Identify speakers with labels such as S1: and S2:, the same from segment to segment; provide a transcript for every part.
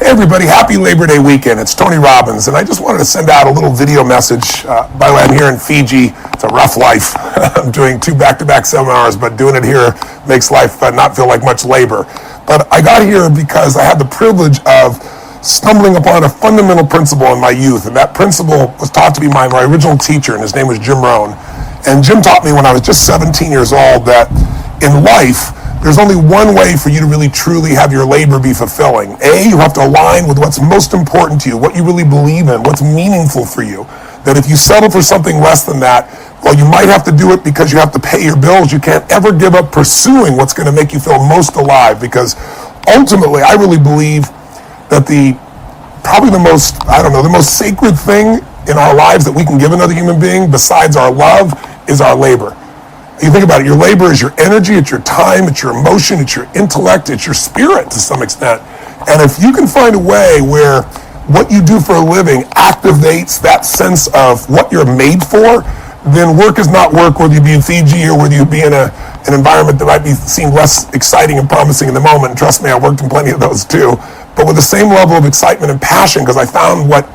S1: Hey everybody, happy Labor Day weekend. It's Tony Robbins, and I just wanted to send out a little video message. By the way, I'm here in Fiji. It's a rough life. I'm doing 2 back-to-back seminars, but doing it here makes life not feel like much labor. But I got here because I had the privilege of stumbling upon a fundamental principle in my youth, and that principle was taught to me by my original teacher, and his name was Jim Rohn. And Jim taught me when I was just 17 years old that in life, there's only one way for you to really truly have your labor be fulfilling. A, you have to align with what's most important to you, what you really believe in, what's meaningful for you. That if you settle for something less than that, well, you might have to do it because you have to pay your bills. You can't ever give up pursuing what's going to make you feel most alive, because ultimately, I really believe that the most sacred thing in our lives that we can give another human being besides our love is our labor. You think about it, your labor is your energy, it's your time, it's your emotion, it's your intellect, it's your spirit to some extent. And if you can find a way where what you do for a living activates that sense of what you're made for, then work is not work, whether you be in Fiji or whether you be in an environment that might seem less exciting and promising in the moment. And trust me, I worked in plenty of those too. But with the same level of excitement and passion, because I found what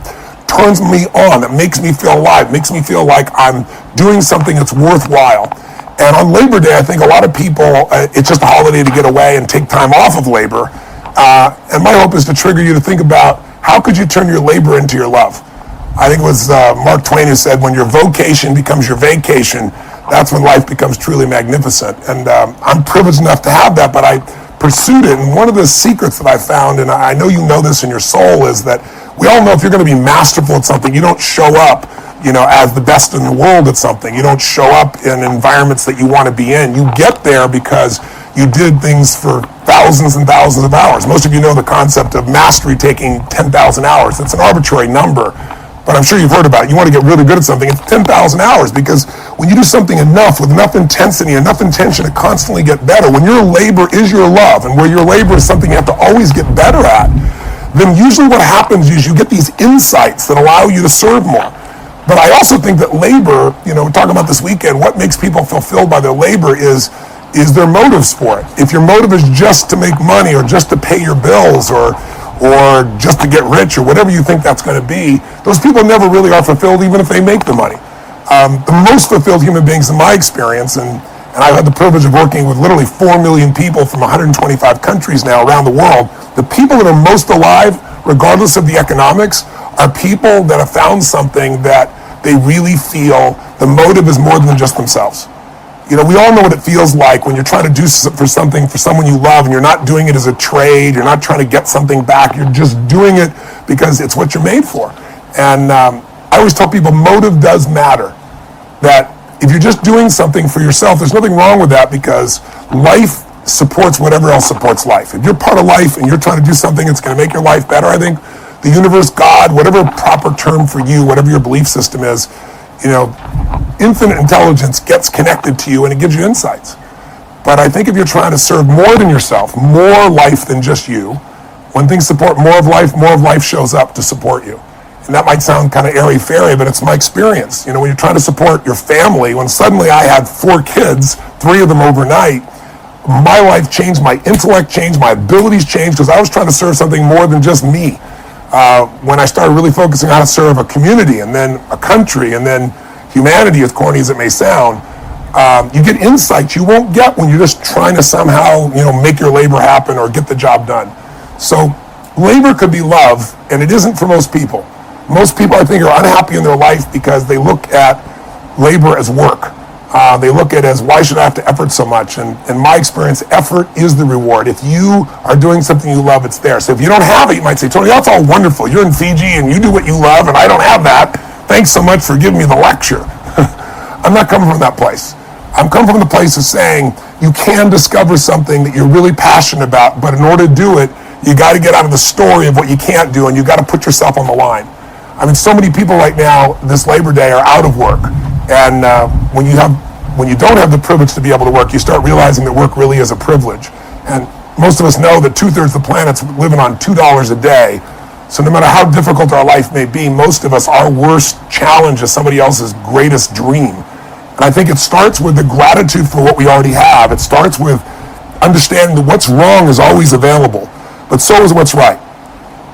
S1: turns me on, that makes me feel alive, makes me feel like I'm doing something that's worthwhile. And on Labor Day, I think a lot of people, it's just a holiday to get away and take time off of labor. And my hope is to trigger you to think about how could you turn your labor into your love. I think it was Mark Twain who said, when your vocation becomes your vacation, that's when life becomes truly magnificent. And I'm privileged enough to have that, but I pursued it. And one of the secrets that I found, and I know you know this in your soul, is that we all know if you're going to be masterful at something, you don't show up as the best in the world at something. You don't show up in environments that you want to be in. You get there because you did things for thousands and thousands of hours. Most of you know the concept of mastery taking 10,000 hours. It's an arbitrary number, but I'm sure you've heard about it. You want to get really good at something, it's 10,000 hours, because when you do something enough, with enough intensity, enough intention to constantly get better, when your labor is your love, and where your labor is something you have to always get better at, then usually what happens is you get these insights that allow you to serve more. But I also think that labor, we're talking about this weekend, what makes people fulfilled by their labor is their motives for it. If your motive is just to make money or just to pay your bills or just to get rich or whatever you think that's going to be, those people never really are fulfilled even if they make the money. The most fulfilled human beings in my experience, and I've had the privilege of working with literally 4 million people from 125 countries now around the world, the people that are most alive, regardless of the economics, are people that have found something that they really feel the motive is more than just themselves. We all know what it feels like when you're trying to do for something for someone you love, and you're not doing it as a trade, you're not trying to get something back, you're just doing it because it's what you're made for. And I always tell people motive does matter. That if you're just doing something for yourself, there's nothing wrong with that, because life supports whatever else supports life. If you're part of life and you're trying to do something that's going to make your life better, I think the universe, God, whatever proper term for you, whatever your belief system is, infinite intelligence gets connected to you and it gives you insights. But I think if you're trying to serve more than yourself, more life than just you, when things support more of life shows up to support you. And that might sound kind of airy-fairy, but it's my experience. When you're trying to support your family, when suddenly I had 4 kids, 3 of them overnight, my life changed, my intellect changed, my abilities changed, because I was trying to serve something more than just me. When I started really focusing on how to serve a community, and then a country, and then humanity, as corny as it may sound, you get insights you won't get when you're just trying to somehow, make your labor happen or get the job done. So labor could be love, and it isn't for most people. Most people, I think, are unhappy in their life because they look at labor as work. They look at it as, why should I have to effort so much? And in my experience, effort is the reward. If you are doing something you love, it's there. So if you don't have it, you might say, Tony, that's all wonderful. You're in Fiji and you do what you love, and I don't have that. Thanks so much for giving me the lecture. I'm not coming from that place. I'm coming from the place of saying you can discover something that you're really passionate about, but in order to do it, you got to get out of the story of what you can't do, and you got to put yourself on the line. I mean, so many people right now, this Labor Day, are out of work. And when you don't have the privilege to be able to work, you start realizing that work really is a privilege. And most of us know that 2/3 of the planet's living on $2 a day. So no matter how difficult our life may be, most of us, our worst challenge is somebody else's greatest dream. And I think it starts with the gratitude for what we already have. It starts with understanding that what's wrong is always available, but so is what's right.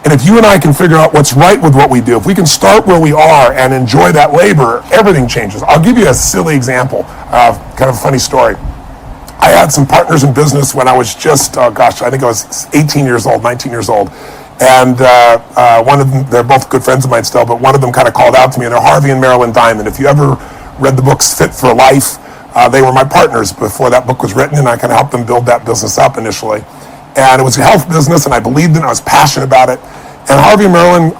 S1: And if you and I can figure out what's right with what we do, if we can start where we are and enjoy that labor, everything changes. I'll give you a silly example, kind of a funny story. I had some partners in business when I was just, I think I was 18 years old, 19 years old. And one of them, they're both good friends of mine still, but one of them kind of called out to me, and they're Harvey and Marilyn Diamond. If you ever read the books Fit for Life, they were my partners before that book was written, and I kind of helped them build that business up initially. And it was a health business, and I believed in it, I was passionate about it. And Harvey and Marilyn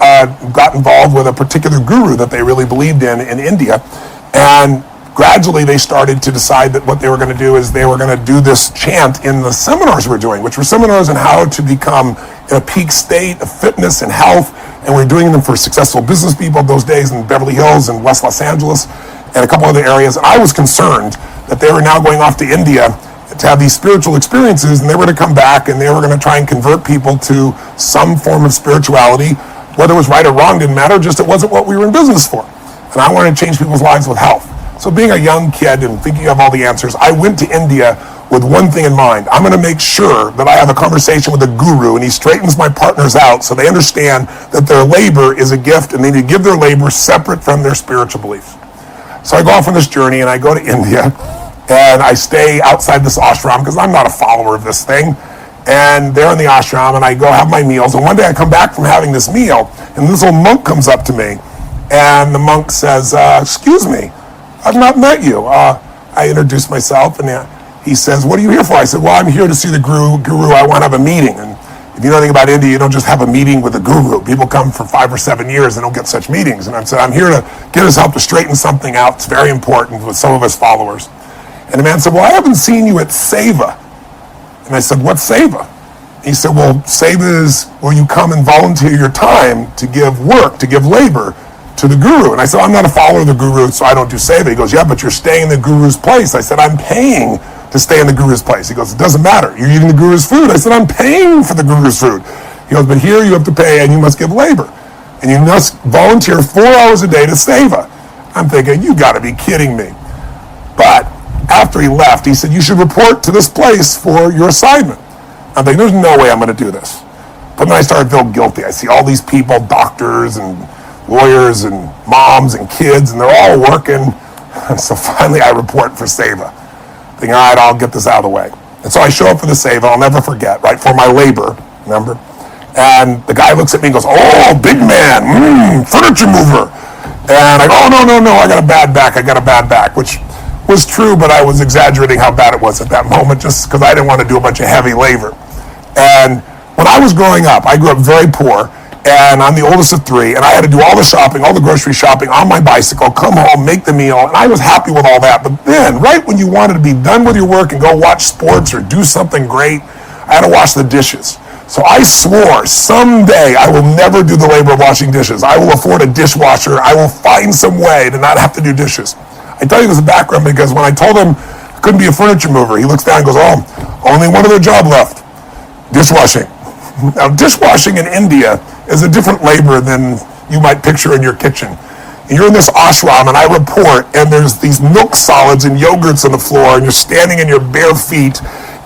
S1: got involved with a particular guru that they really believed in India. And gradually they started to decide that what they were going to do is they were going to do this chant in the seminars we're doing, which were seminars on how to become in a peak state of fitness and health. And we're doing them for successful business people those days in Beverly Hills and West Los Angeles and a couple other areas. And I was concerned that they were now going off to India to have these spiritual experiences, and they were to come back and they were going to try and convert people to some form of spirituality. Whether it was right or wrong didn't matter, just it wasn't what we were in business for. And I wanted to change people's lives with health. So being a young kid and thinking of all the answers, I went to India with one thing in mind. I'm going to make sure that I have a conversation with the guru and he straightens my partners out so they understand that their labor is a gift and they need to give their labor separate from their spiritual beliefs. So I go off on this journey and I go to India. And I stay outside this ashram because I'm not a follower of this thing. And they're in the ashram, and I go have my meals. And one day I come back from having this meal, and this old monk comes up to me. And the monk says, excuse me, I've not met you. I introduced myself, and he says, what are you here for? I said, well, I'm here to see the guru. I want to have a meeting. And if you know anything about India, you don't just have a meeting with a guru. People come for 5 or 7 years and don't get such meetings. And I said, I'm here to get his help to straighten something out. It's very important with some of his followers. And the man said, well, I haven't seen you at Seva. And I said, what's Seva? And he said, well, Seva is where you come and volunteer your time to give work, to give labor to the guru. And I said, I'm not a follower of the guru, so I don't do Seva. He goes, yeah, but you're staying in the guru's place. I said, I'm paying to stay in the guru's place. He goes, it doesn't matter. You're eating the guru's food. I said, I'm paying for the guru's food. He goes, but here you have to pay and you must give labor. And you must volunteer 4 hours a day to Seva. I'm thinking, you got to be kidding me. But after he left, he said, you should report to this place for your assignment. I'm thinking, there's no way I'm going to do this. But then I started to feel guilty. I see all these people, doctors and lawyers and moms and kids, and they're all working. And so finally I report for Seva. Thinking, all right, I'll get this out of the way. And so I show up for the Seva, I'll never forget, right, for my labor, remember? And the guy looks at me and goes, oh, big man, furniture mover. And I go, oh, no, I got a bad back, which was true, but I was exaggerating how bad it was at that moment just because I didn't want to do a bunch of heavy labor. And when I was growing up, I grew up very poor, and I'm the oldest of 3, and I had to do all the shopping, all the grocery shopping on my bicycle, come home, make the meal, and I was happy with all that. But then, right when you wanted to be done with your work and go watch sports or do something great, I had to wash the dishes. So I swore someday I will never do the labor of washing dishes. I will afford a dishwasher. I will find some way to not have to do dishes. I tell you this background because when I told him I couldn't be a furniture mover, he looks down and goes, oh, only one other job left, dishwashing. Now, dishwashing in India is a different labor than you might picture in your kitchen. And you're in this ashram, and I report, and there's these milk solids and yogurts on the floor, and you're standing in your bare feet,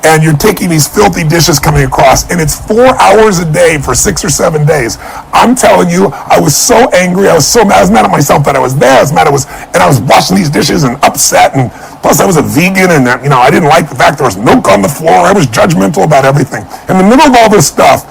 S1: and you're taking these filthy dishes coming across, and it's 4 hours a day for 6 or 7 days. I'm telling you, I was so angry, I was mad at myself that I was there, and I was washing these dishes and upset, and plus I was a vegan, and I didn't like the fact there was milk on the floor. I was judgmental about everything. In the middle of all this stuff,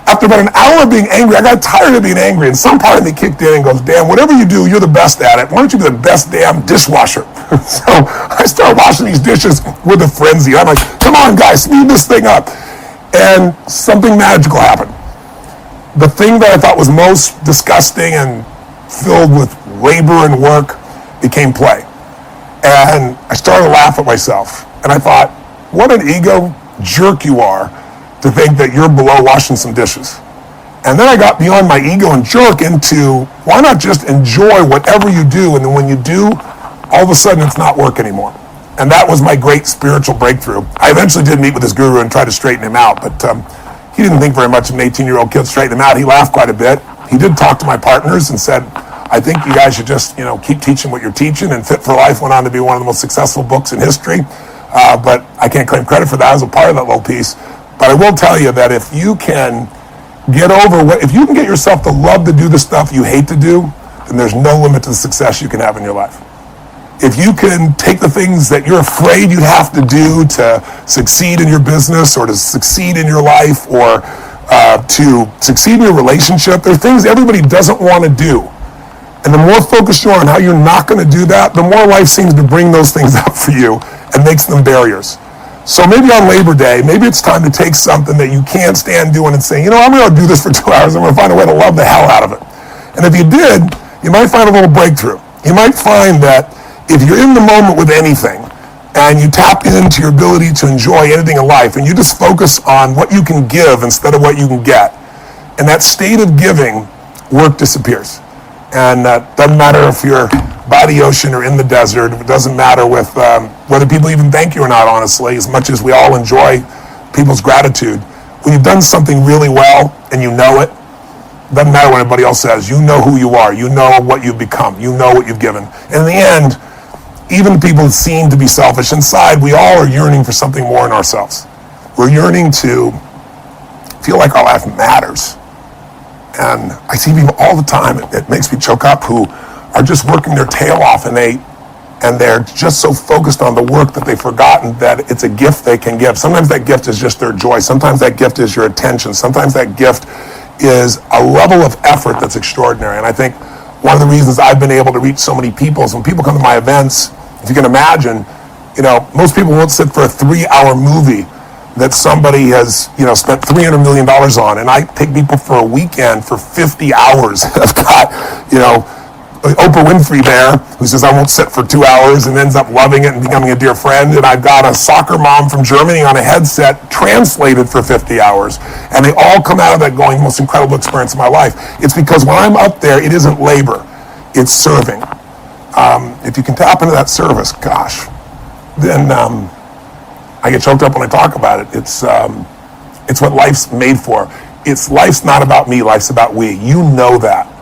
S1: after about an hour of being angry, I got tired of being angry, and some part of me kicked in and goes, damn, whatever you do, you're the best at it. Why don't you be the best damn dishwasher? So I started washing these dishes with a frenzy. I'm like, come on, guys, speed this thing up. And something magical happened. The thing that I thought was most disgusting and filled with labor and work became play. And I started to laugh at myself. And I thought, what an ego jerk you are to think that you're below washing some dishes. And then I got beyond my ego and jerk into, why not just enjoy whatever you do, and then when you do, all of a sudden it's not work anymore. And that was my great spiritual breakthrough. I eventually did meet with his guru and try to straighten him out, but he didn't think very much of an 18-year-old kid straighten him out. He laughed quite a bit. He did talk to my partners and said, I think you guys should just keep teaching what you're teaching, and Fit for Life went on to be one of the most successful books in history. But I can't claim credit for that. I was a part of that little piece. But I will tell you that if you can Get over what, if you can get yourself to love to do the stuff you hate to do, then there's no limit to the success you can have in your life. If you can take the things that you're afraid you'd have to do to succeed in your business or to succeed in your life or to succeed in your relationship, there are things everybody doesn't want to do. And the more focused you are on how you're not going to do that, the more life seems to bring those things up for you and makes them barriers. So maybe on Labor Day, maybe it's time to take something that you can't stand doing and say, I'm going to do this for 2 hours. I'm going to find a way to love the hell out of it. And if you did, you might find a little breakthrough. You might find that if you're in the moment with anything and you tap into your ability to enjoy anything in life and you just focus on what you can give instead of what you can get, in that state of giving, work disappears. And doesn't matter if you're by the ocean or in the desert. It doesn't matter with whether people even thank you or not, honestly, as much as we all enjoy people's gratitude. When you've done something really well and you know it, doesn't matter what anybody else says. You know who you are. You know what you've become. You know what you've given. And in the end, even the people that seem to be selfish inside, we all are yearning for something more in ourselves. We're yearning to feel like our life matters. And I see people all the time, it makes me choke up, who are just working their tail off and they're just so focused on the work that they've forgotten that it's a gift they can give. Sometimes that gift is just their joy. Sometimes that gift is your attention. Sometimes that gift is a level of effort that's extraordinary. And I think one of the reasons I've been able to reach so many people is when people come to my events, if you can imagine, most people won't sit for a 3-hour movie that somebody has, spent $300 million on. And I take people for a weekend for 50 hours. I've got, Oprah Winfrey there, who says I won't sit for 2 hours and ends up loving it and becoming a dear friend. And I've got a soccer mom from Germany on a headset translated for 50 hours. And they all come out of that going, most incredible experience of my life. It's because when I'm up there, it isn't labor, it's serving. If you can tap into that service, gosh, then I get choked up when I talk about it. It's what life's made for. Life's not about me, life's about we. You know that.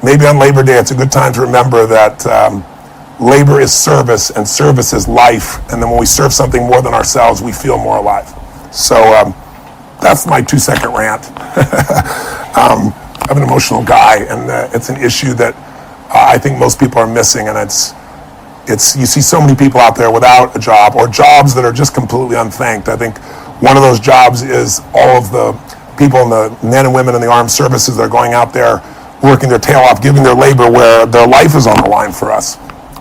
S1: Maybe on Labor Day, it's a good time to remember that labor is service and service is life. And then when we serve something more than ourselves, we feel more alive. So that's my 2-second rant. I'm an emotional guy, and it's an issue that I think most people are missing. And you see so many people out there without a job or jobs that are just completely unthanked. I think one of those jobs is all of the people, the men and women in the armed services that are going out there working their tail off, giving their labor where their life is on the line for us.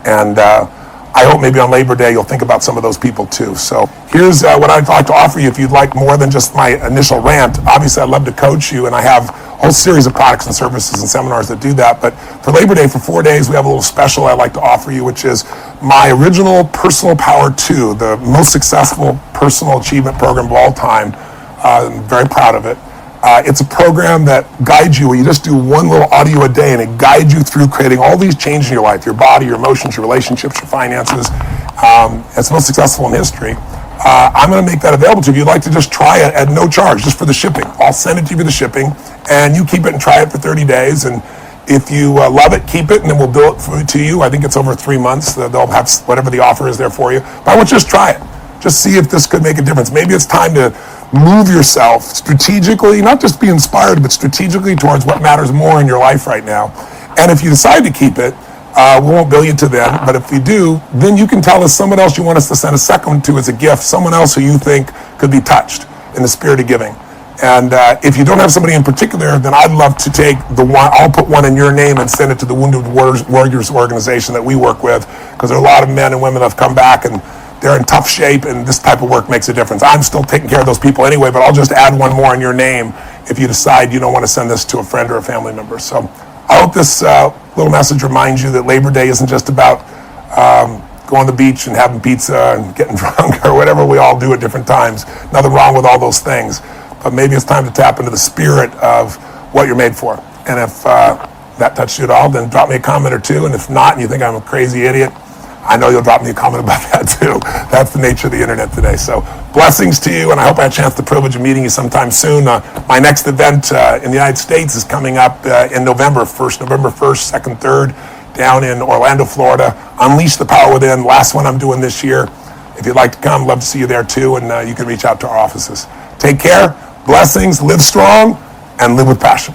S1: And I hope maybe on Labor Day you'll think about some of those people too. So here's what I'd like to offer you if you'd like more than just my initial rant. Obviously, I'd love to coach you, and I have a whole series of products and services and seminars that do that. But for Labor Day, for 4 days, we have a little special I'd like to offer you, which is my original Personal Power 2, the most successful personal achievement program of all time. I'm very proud of it. It's a program that guides you, where you just do one little audio a day, and it guides you through creating all these changes in your life, your body, your emotions, your relationships, your finances. It's the most successful in history. I'm going to make that available to you. If you'd like to just try it at no charge, just for the shipping. I'll send it to you for the shipping, and you keep it and try it for 30 days. And if you love it, keep it, and then we'll bill it to you. I think it's over 3 months. They'll have whatever the offer is there for you. But I want you to just try it. Just see if this could make a difference. Maybe it's time to move yourself strategically, not just be inspired, but strategically towards what matters more in your life right now. And if you decide to keep it, we won't bill you to them. But if you do, then you can tell us someone else you want us to send a second to as a gift, someone else who you think could be touched in the spirit of giving. And if you don't have somebody in particular, then I'd love to take the one. I'll put one in your name and send it to the Wounded Warriors organization that we work with, because there are a lot of men and women that have come back and they're in tough shape, and this type of work makes a difference. I'm still taking care of those people anyway, but I'll just add one more in your name if you decide you don't want to send this to a friend or a family member. So I hope this little message reminds you that Labor Day isn't just about going to the beach and having pizza and getting drunk or whatever we all do at different times. Nothing wrong with all those things. But maybe it's time to tap into the spirit of what you're made for. And if that touched you at all, then drop me a comment or two. And if not, and you think I'm a crazy idiot, I know you'll drop me a comment about that too. That's the nature of the internet today. So blessings to you, and I hope I had a chance, the privilege of meeting you sometime soon. My next event in the United States is coming up in November 1st, 2nd, 3rd, down in Orlando, Florida. Unleash the Power Within, last one I'm doing this year. If you'd like to come, love to see you there too, and you can reach out to our offices. Take care, blessings, live strong, and live with passion.